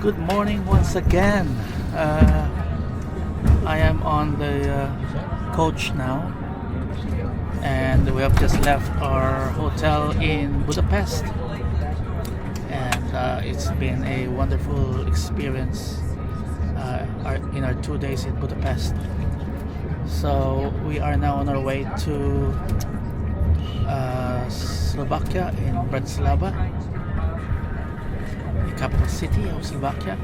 Good morning once again. I am on the coach now, and we have just left our hotel in Budapest, and it's been a wonderful experience in our 2 days in Budapest. So we are now on our way to Slovakia in Bratislava, the capital city of Slovakia,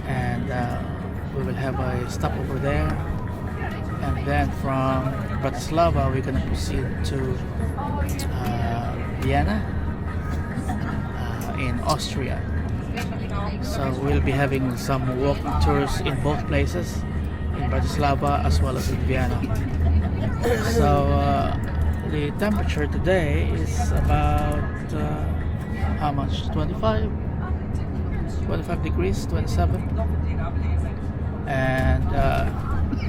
and we will have a stopover there, and then from Bratislava we're going to proceed to Vienna in Austria. So we'll be having some walking tours in both places, in Bratislava as well as in Vienna. So the temperature today is about how much? 25 degrees, 27. And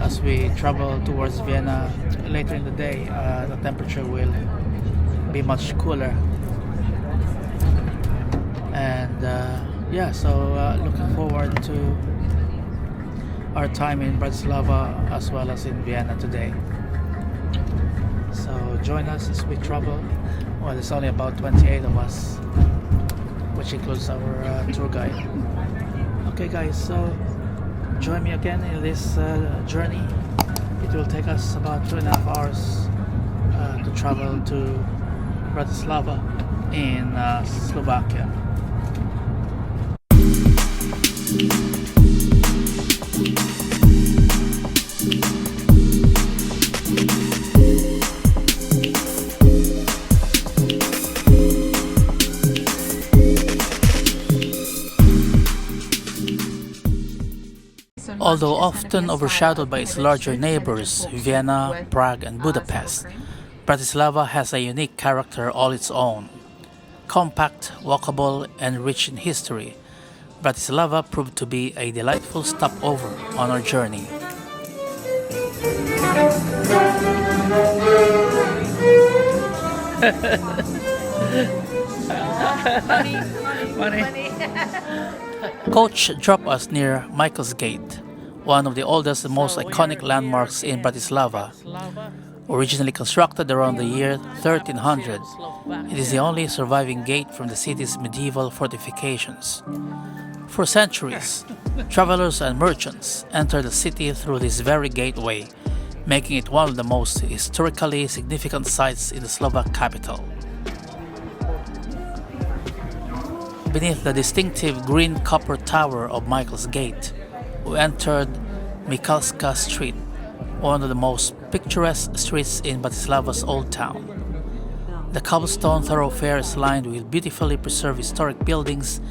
as we travel towards Vienna later in the day, the temperature will be much cooler. And so looking forward to our time in Bratislava as well as in Vienna today. So join us as we travel. Well, there's only about 28 of us, which includes our tour guide. Okay guys, so join me again in this journey. It will take us about 2.5 hours to travel to Bratislava in Slovakia. Although often overshadowed by its larger neighbours, Vienna, Prague and Budapest, Bratislava has a unique character all its own. Compact, walkable and rich in history, Bratislava proved to be a delightful stopover on our journey. Money. Coach dropped us near Michalská Street, one of the oldest and most iconic landmarks in Bratislava. Originally constructed around the year 1300, it is the only surviving gate from the city's medieval fortifications. For centuries, travelers and merchants entered the city through this very gateway, making it one of the most historically significant sites in the Slovak capital. Beneath the distinctive green copper tower of Michalská Gate, we entered Michalská Street, one of the most picturesque streets in Bratislava's old town. The cobblestone thoroughfare is lined with beautifully preserved historic buildings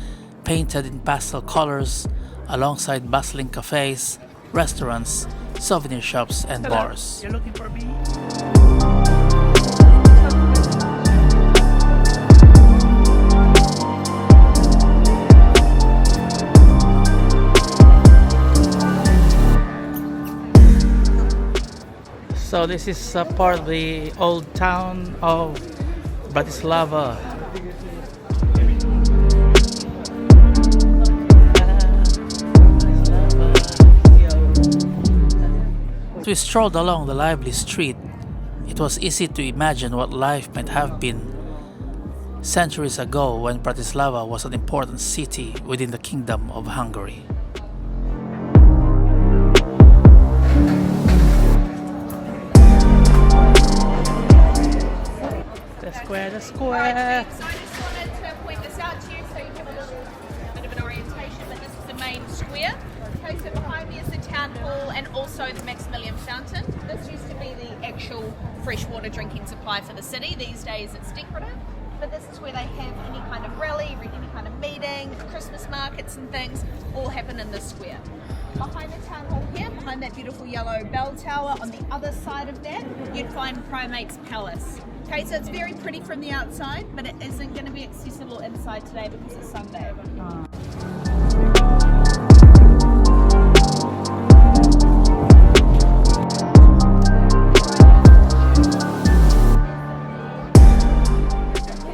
painted in pastel colors, alongside bustling cafés, restaurants, souvenir shops and bars. You're looking for me? So this is part of the old town of Bratislava. As we strolled along the lively street, it was easy to imagine what life might have been centuries ago when Bratislava was an important city within the Kingdom of Hungary. The square. So I just wanted to point this out to you so you have a little bit of an orientation, but this is the main square. Okay, so behind me is the town hall and also the Maximilian fountain. This used to be the actual freshwater drinking supply for the city. These days it's decorative, but this is where they have any kind of rally, any kind of meeting, Christmas markets and things all happen in this square. Behind the town hall here, behind that beautiful yellow bell tower, on the other side of that, you'd find Primate's Palace. Okay, so it's very pretty from the outside, but it isn't going to be accessible inside today because it's Sunday.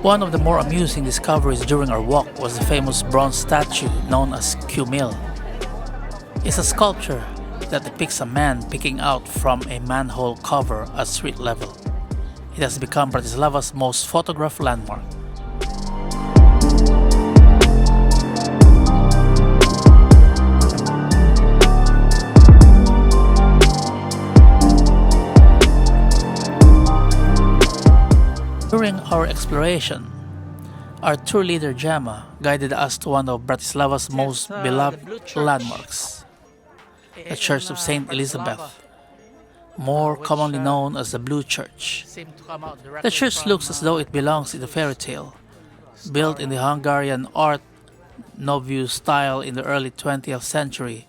One of the more amusing discoveries during our walk was the famous bronze statue known as Q-Mill. It's a sculpture that depicts a man peeking out from a manhole cover at street level. It has become Bratislava's most photographed landmark. During our exploration, our tour leader Gemma guided us to one of Bratislava's most beloved landmarks, the Church of St. Elizabeth, more commonly known as the Blue Church. The church looks as though it belongs in a fairy tale, built in the Hungarian Art Nouveau style in the early 20th century.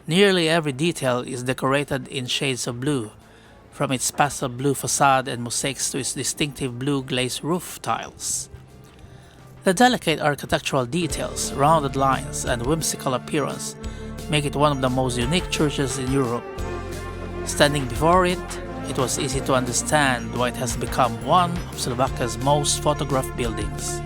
Nearly every detail is decorated in shades of blue, from its pastel blue facade and mosaics to its distinctive blue glazed roof tiles. The delicate architectural details, rounded lines, and whimsical appearance make it one of the most unique churches in Europe. Standing before it, it was easy to understand why it has become one of Slovakia's most photographed buildings.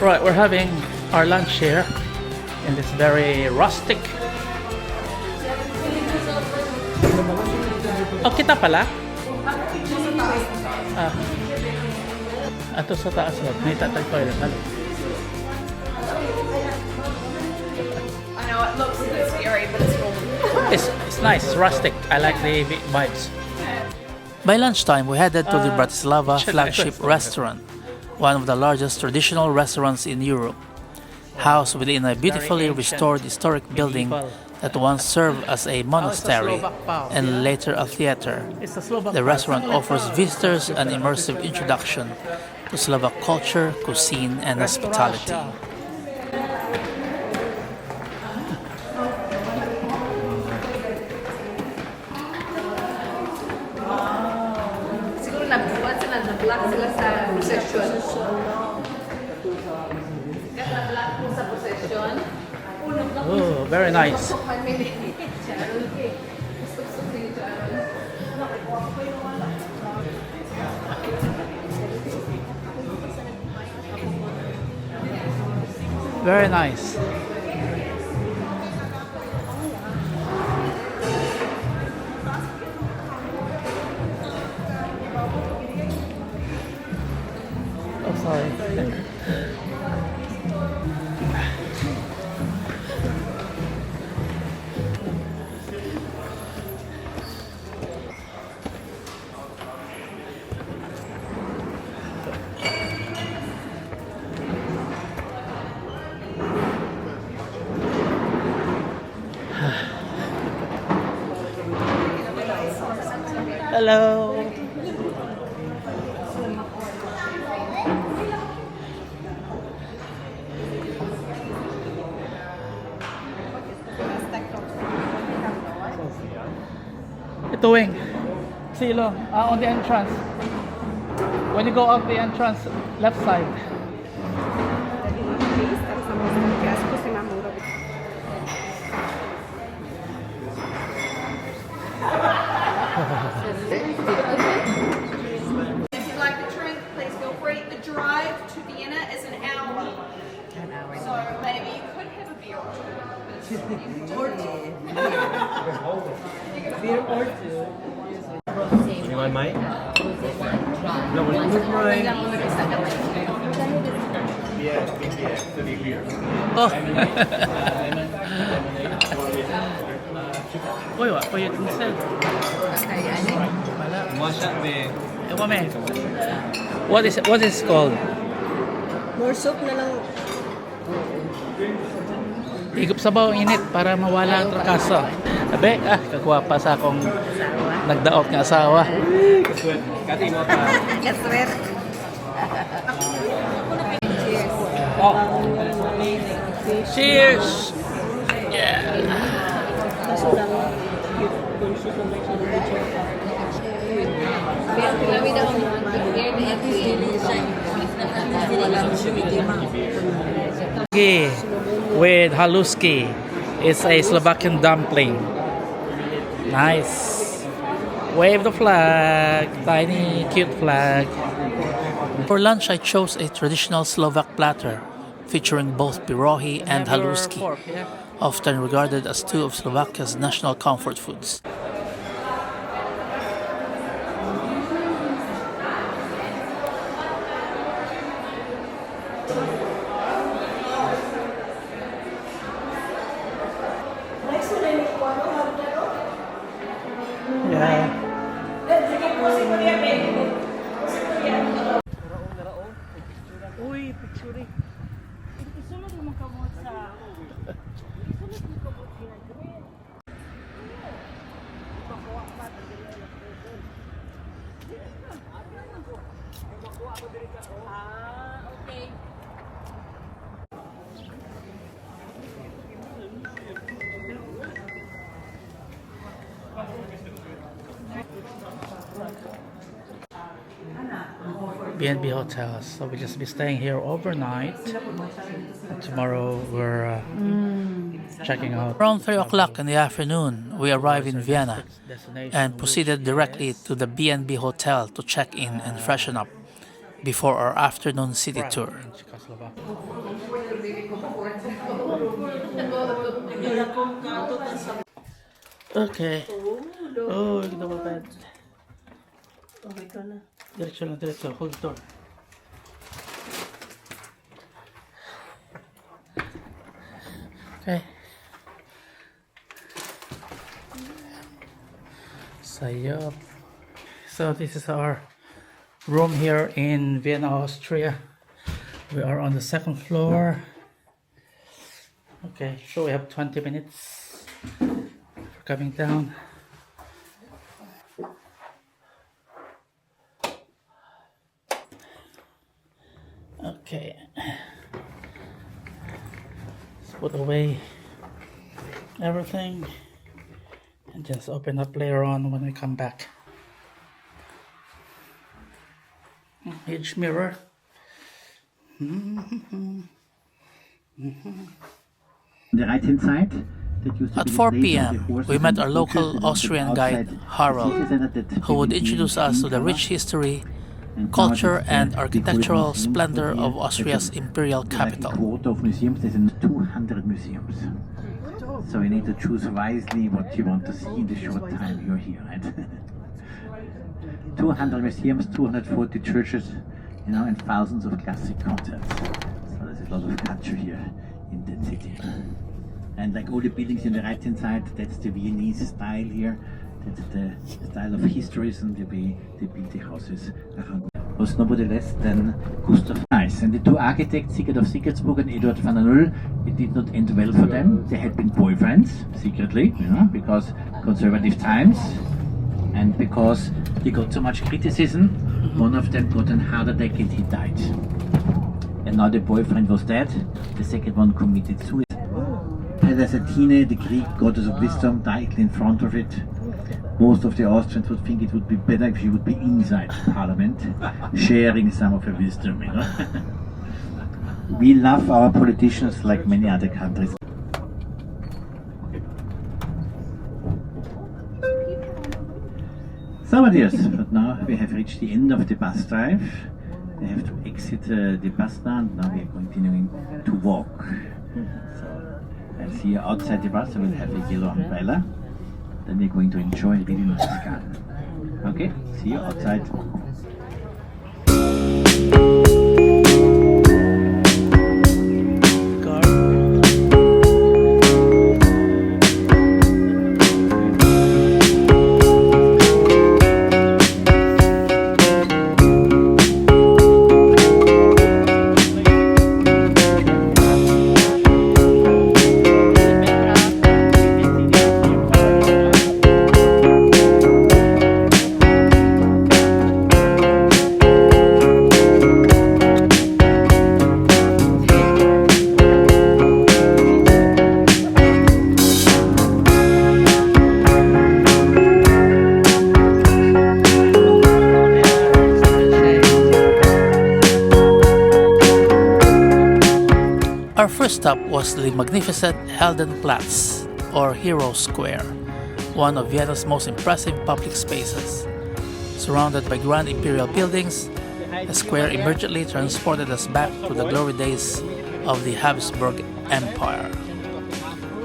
Right, we're having our lunch here in this very rustic. Oh, kita pala? Ato sa taas yun. May tatag toilet. I know it looks a bit scary, but it's cool. It's nice, it's rustic. I like the vibes. By lunchtime, we headed to the Bratislava flagship restaurant, one of the largest traditional restaurants in Europe, housed within a beautifully restored historic building that once served as a monastery and later a theater. The restaurant offers visitors an immersive introduction to Slovak culture, cuisine, and hospitality. Black sila sa possession. Sa possession. Oh, very nice. Very nice. Oh, sorry. Hello. Ito wing. Silo. On the entrance. When you go out the entrance, left side. If you'd like a drink, please feel free. The drive to Vienna is an hour. So maybe you could have a beer or two. Beer or two. You want mine? No, we'll put mine. Oh. Uy, wala pa yung tinsel. Ewan me. What is it called? More soup na lang. Higop sabaw ang init para mawala ang trakaso. Abe, kagwapa sa akong nagdaot ng asawa. Kati mo pa. Kaswer. Oh. Cheers! Yeah. Kaso lang, conscious lang siya ng video. Pero kami daw beer na With haluski. It's a Slovakian dumpling. Nice. Wave the flag. Tiny, cute flag. For lunch, I chose a traditional Slovak platter featuring both pierogi and haluski, often regarded as two of Slovakia's national comfort foods. Yeah. Uy, picture eh. Isulod naman ka mo sa... Isulod mo ka mo sa... Okay. B&B Hotel. So we'll just be staying here overnight. And tomorrow we're checking out. Around 3 o'clock in the afternoon, we arrived in Vienna and proceeded directly to the B&B Hotel to check in and freshen up before our afternoon city tour. Okay. Oh, double bed. Okay ka na. Diretso lang, diretso. Hold the door. Okay. Sayop. So this is our room here in Vienna, Austria. We are on the second floor. Okay, so we have 20 minutes for coming down. Okay, let's put away everything and just open up later on when we come back. Huge mirror. The right-hand side. At 4 p.m, we met our local Austrian guide, Harald, who would introduce us to the rich history, culture and architectural splendor of Austria's imperial capital. Quota of museums, there's 200 museums. So you need to choose wisely what you want to see in the short time you're here, right? 200 museums, 240 churches, and thousands of classic concerts. So there's a lot of culture here in that city. And like all the buildings on the right-hand side, that's the Viennese style here. That's the style of historism. They built the houses around. Was nobody less than Gustav Nice. And the two architects, Sigurd of Sigurdsburg and Eduard van der Null, it did not end well for them. They had been boyfriends, secretly, because conservative times. And because he got so much criticism, one of them got a heart attack and he died. And now the boyfriend was dead, the second one committed suicide. As Athene, the Greek goddess of wisdom, directly in front of it. Most of the Austrians would think it would be better if she would be inside Parliament, sharing some of her wisdom. We love our politicians like many other countries. So dears, but now we have reached the end of the bus drive. We have to exit the bus stand. Now we are continuing to walk. So I'll see you outside the bus. I will have a yellow umbrella. Then we're going to enjoy a really nice garden. Okay, see you outside. Our first stop was the magnificent Heldenplatz, or Hero Square, one of Vienna's most impressive public spaces. Surrounded by grand imperial buildings, the square immediately transported us back to the glory days of the Habsburg Empire.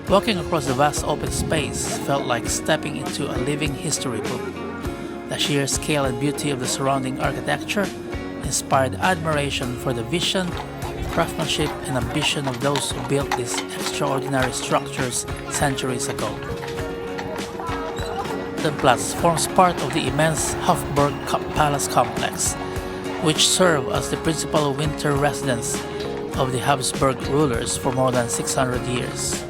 Walking across the vast open space felt like stepping into a living history book. The sheer scale and beauty of the surrounding architecture inspired admiration for the vision, craftsmanship, and ambition of those who built these extraordinary structures centuries ago. The Platz forms part of the immense Hofburg Palace complex, which served as the principal winter residence of the Habsburg rulers for more than 600 years.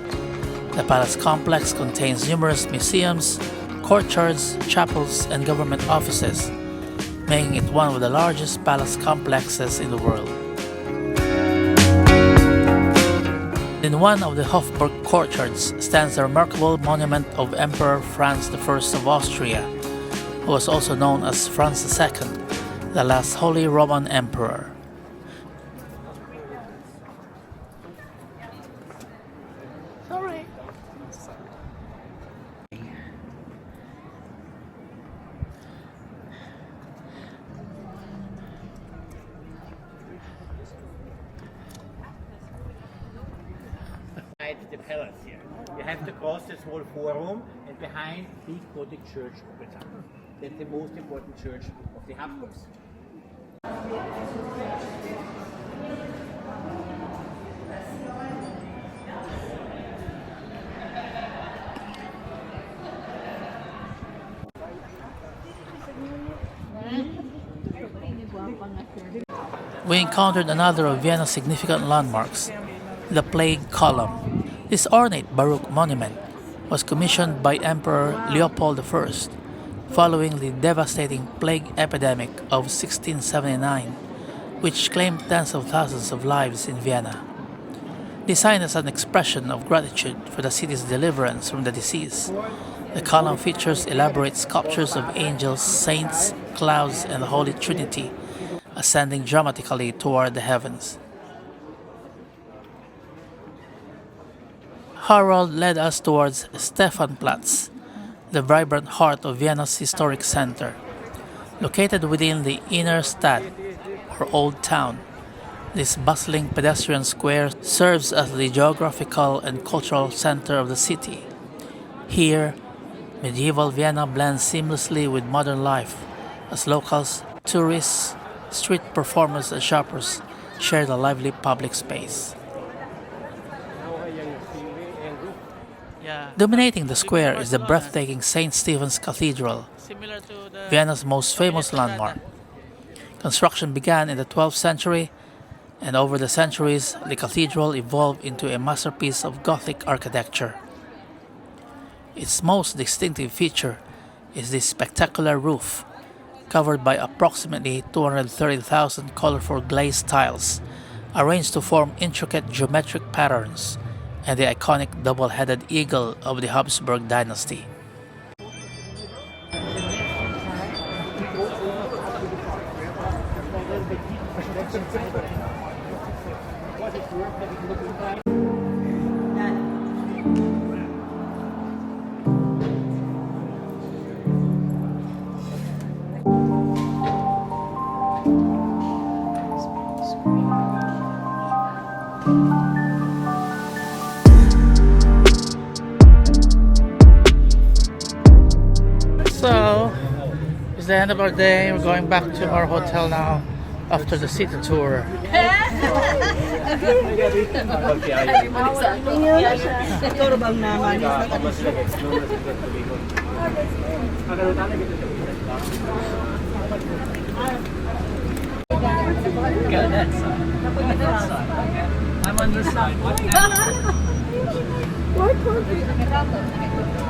The palace complex contains numerous museums, courtyards, chapels, and government offices, making it one of the largest palace complexes in the world. In one of the Hofburg courtyards stands the remarkable monument of Emperor Franz I of Austria, who was also known as Franz II, the last Holy Roman Emperor. Sorry. The palace here. You have to cross this whole forum, and behind big Gothic church opens up. That's the most important church of the Habsburgs. We encountered another of Vienna's significant landmarks, the Plague Column. This ornate Baroque monument was commissioned by Emperor Leopold I following the devastating plague epidemic of 1679, which claimed tens of thousands of lives in Vienna. Designed as an expression of gratitude for the city's deliverance from the disease, the column features elaborate sculptures of angels, saints, clouds, and the Holy Trinity ascending dramatically toward the heavens. Harald led us towards Stephanplatz, the vibrant heart of Vienna's historic center. Located within the Inner Stadt, or Old Town, this bustling pedestrian square serves as the geographical and cultural center of the city. Here, medieval Vienna blends seamlessly with modern life as locals, tourists, street performers, and shoppers share the lively public space. Dominating the square is the breathtaking St. Stephen's Cathedral, Vienna's most famous landmark. Construction began in the 12th century, and over the centuries, the cathedral evolved into a masterpiece of Gothic architecture. Its most distinctive feature is the spectacular roof, covered by approximately 230,000 colorful glazed tiles, arranged to form intricate geometric patterns, and the iconic double-headed eagle of the Habsburg dynasty. So, it's the end of our day. We're going back to our hotel now after the city tour. Go that side. That side. Okay. I'm on this side. What now? Why can't we?